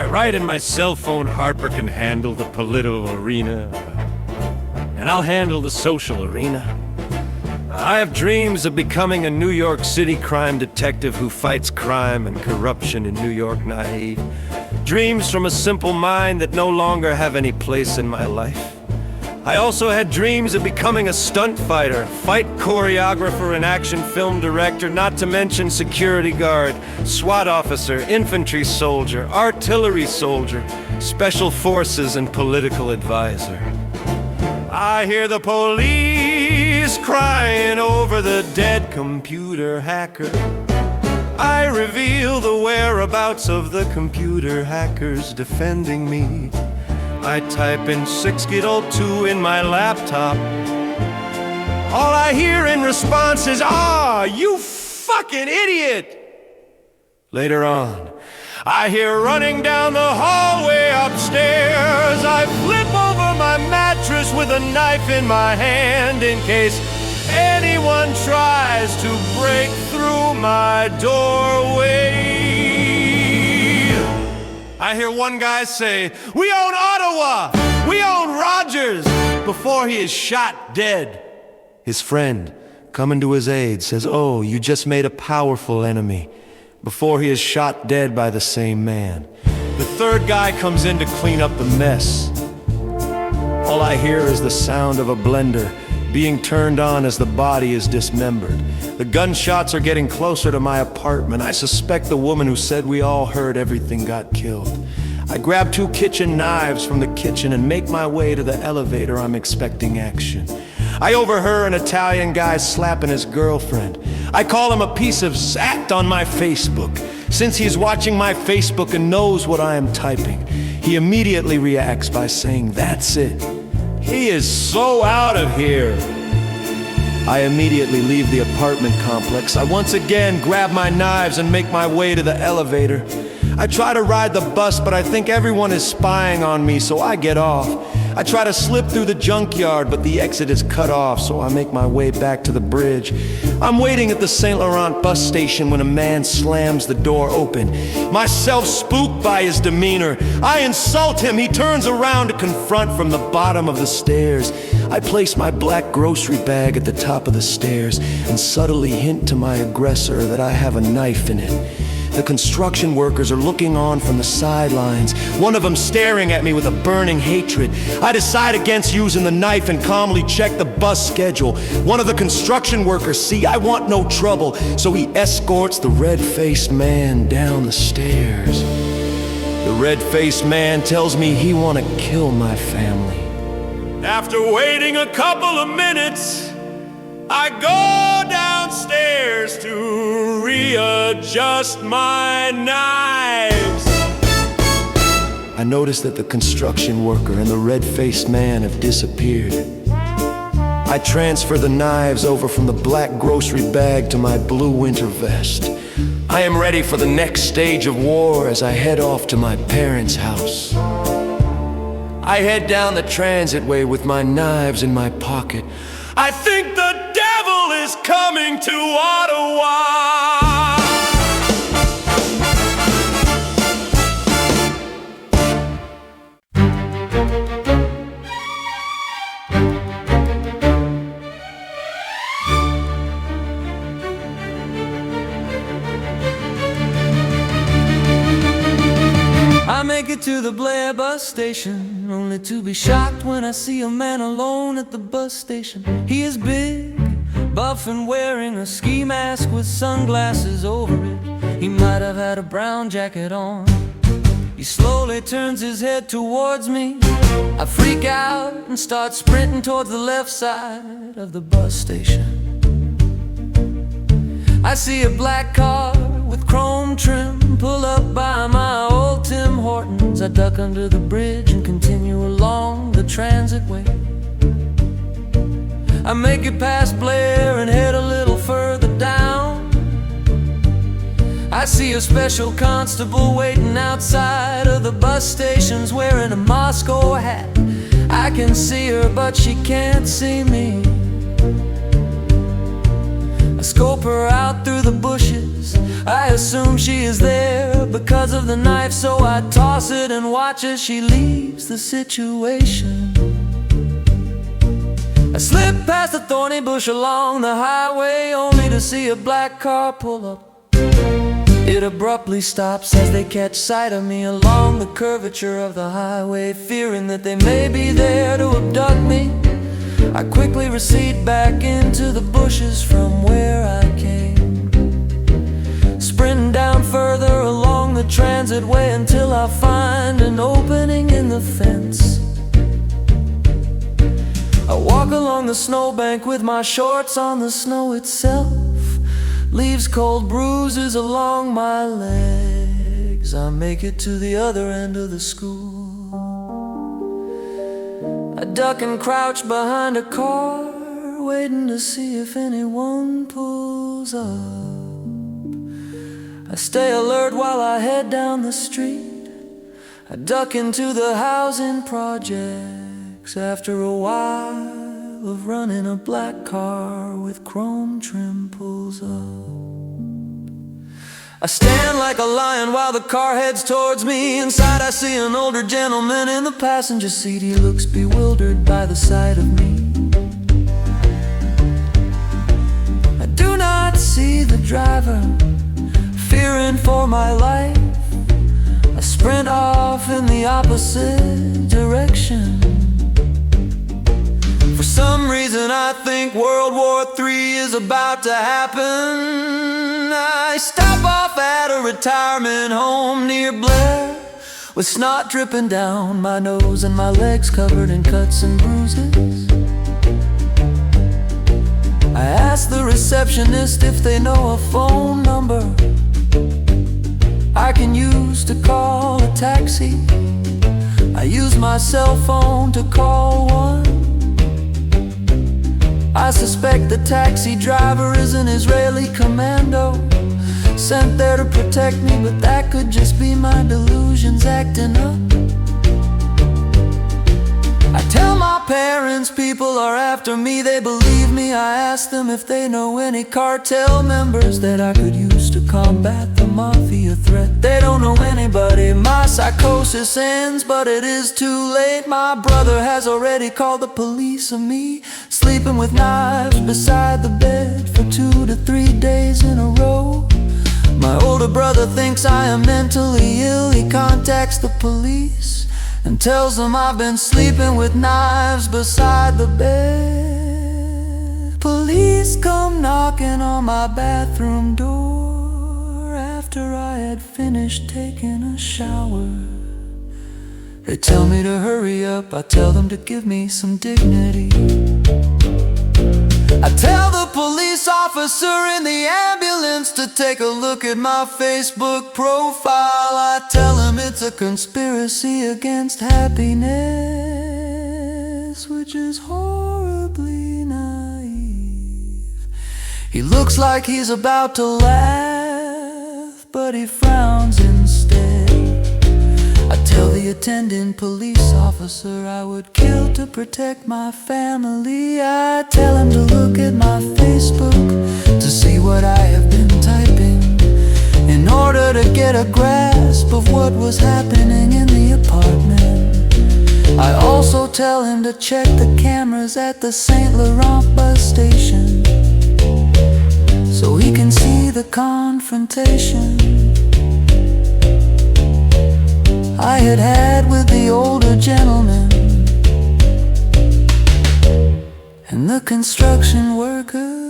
Quite right, and my cell phone Harper can handle the political arena, and I'll handle the social arena. I have dreams of becoming a New York City crime detective who fights crime and corruption in New York naive. Dreams from a simple mind that no longer have any place in my life. I also had dreams of becoming a stunt fighter, fight choreographer and action film director, not to mention security guard, SWAT officer, infantry soldier, artillery soldier, special forces and political advisor. I hear the police crying over the dead computer hacker. I reveal the whereabouts of the computer hackers defending me. I type in 6-2 in my laptop. All I hear in response is, "Ah, you fucking idiot!" Later on, I hear running down the hallway upstairs. I flip over my mattress with a knife in my hand in case anyone tries to break through my doorway. I hear one guy say, "We own Ottawa! We own Rogers!" before he is shot dead. His friend, coming to his aid, says, "Oh, you just made a powerful enemy," before he is shot dead by the same man. The third guy comes in to clean up the mess. All I hear is the sound of a blender being turned on as the body is dismembered. The gunshots are getting closer to my apartment. I suspect the woman who said we all heard everything got killed. I grab 2 kitchen knives from the kitchen and make my way to the elevator. I'm expecting action. I overhear an Italian guy slapping his girlfriend. I call him a piece of act on my Facebook. Since he's watching my Facebook and knows what I am typing, he immediately reacts by saying, "That's it. He is so out of here." I immediately leave the apartment complex. I once again grab my knives and make my way to the elevator. I try to ride the bus, but I think everyone is spying on me, so I get off. I try to slip through the junkyard, but the exit is cut off, so I make my way back to the bridge. I'm waiting at the St. Laurent bus station when a man slams the door open. Myself spooked by his demeanor, I insult him. He turns around to confront from the bottom of the stairs. I place my black grocery bag at the top of the stairs and subtly hint to my aggressor that I have a knife in it. The construction workers are looking on from the sidelines, one of them staring at me with a burning hatred. I decide against using the knife and calmly check the bus schedule. One of the construction workers, see, I want no trouble, so he escorts the red-faced man down the stairs. The red-faced man tells me he wants to kill my family. After waiting a couple of minutes, I go downstairs to readjust my knives. I notice that the construction worker and the red-faced man have disappeared. I transfer the knives over from the black grocery bag to my blue winter vest. I am ready for the next stage of war as I head off to my parents' house. I head down the transitway with my knives in my pocket. I think the devil is coming to Ottawa. I make it to the Blair bus station, only to be shocked when I see a man alone at the bus station. He is big, buff and wearing a ski mask with sunglasses over it. He might have had a brown jacket on. He slowly turns his head towards me. I freak out and start sprinting towards the left side of the bus station. I see a black car with chrome trim pull up by my old Tim Hortons. I duck under the bridge and continue along the transitway. I make it past Blair and head a little further down. I see a special constable waiting outside of the bus stations wearing a Moscow hat. I can see her, but she can't see me. I scope her out through the bushes. I assume she is there because of the knife, so I toss it and watch as she leaves the situation. I slip past a thorny bush along the highway, only to see a black car pull up. It abruptly stops as they catch sight of me along the curvature of the highway. Fearing that they may be there to abduct me, I quickly recede back into the bushes from where I came, sprinting down further along the transit way until I find an opening in the fence. I walk along the snowbank with my shorts on. The snow itself leaves cold bruises along my legs. I make it to the other end of the school. I duck and crouch behind a car, waiting to see if anyone pulls up. I stay alert while I head down the street. I duck into the housing projects. After a while of running, a black car with chrome trim pulls up. I stand like a lion while the car heads towards me. Inside I see an older gentleman in the passenger seat. He looks bewildered by the sight of me. I do not see the driver, fearing for my life. I sprint off in the opposite direction. For some reason I think World War III is about to happen. I stop off at a retirement home near Blair, with snot dripping down my nose and my legs covered in cuts and bruises. I ask the receptionist if they know a phone number I can use to call a taxi. I use my cell phone to call one. I suspect the taxi driver is an Israeli commando, sent there to protect me, but that could just be my delusions acting up. I tell my parents people are after me, they believe me. I ask them if they know any cartel members that I could use to combat the mafia threat. They don't know anybody. My psychosis ends, but it is too late. My brother has already called the police on me, sleeping with knives beside the bed for 2 to 3 days in a row. My older brother thinks I am mentally ill. He contacts the police and tells them I've been sleeping with knives beside the bed. Police come knocking on my bathroom door after I had finished taking a shower. They tell me to hurry up. I tell them to give me some dignity. I tell the police officer in the ambulance to take a look at my Facebook profile. I tell him it's a conspiracy against happiness, which is horribly naive. He looks like he's about to laugh, but he frowns instead. I tell the attending police officer I would kill to protect my family. I tell him to look at my Facebook to see what I have been typing, in order to get a grasp of what was happening in the apartment. I also tell him to check the cameras at the St. Laurent bus station, so he can see the confrontation I had with the older gentleman and the construction worker.